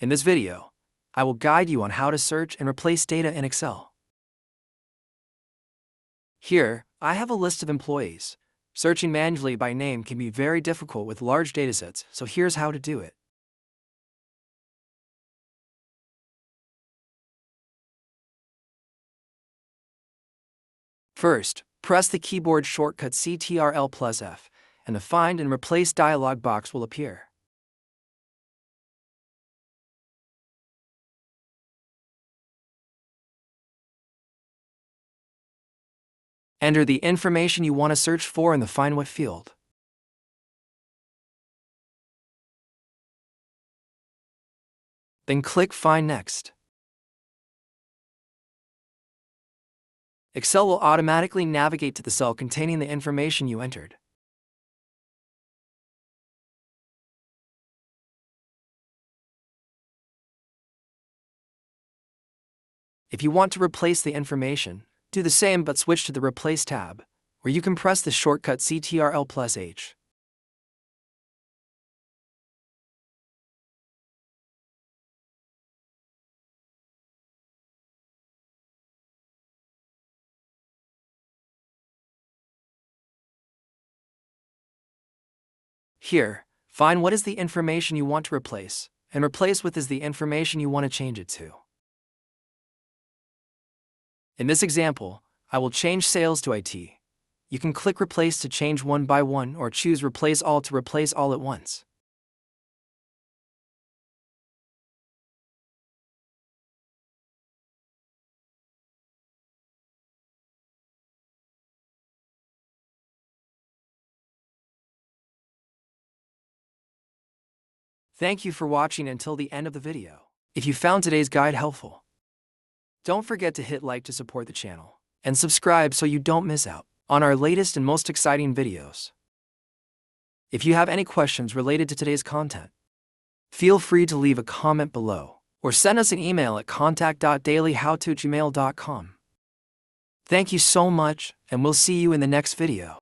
In this video, I will guide you on how to search and replace data in Excel. Here, I have a list of employees. Searching manually by name can be very difficult with large datasets, so here's how to do it. First, press the keyboard shortcut Ctrl+F, and the Find and Replace dialog box will appear. Enter the information you want to search for in the Find What field. Then click Find Next. Excel will automatically navigate to the cell containing the information you entered. If you want to replace the information, do the same but switch to the Replace tab, where you can press the shortcut Ctrl+H. Here, find what is the information you want to replace, and replace with is the information you want to change it to. In this example, I will change sales to IT. You can click Replace to change one by one or choose Replace All to replace all at once. Thank you for watching until the end of the video. If you found today's guide helpful, don't forget to hit like to support the channel, and subscribe so you don't miss out on our latest and most exciting videos. If you have any questions related to today's content, feel free to leave a comment below, or send us an email at contact.dailyhowto@gmail.com. Thank you so much, and we'll see you in the next video.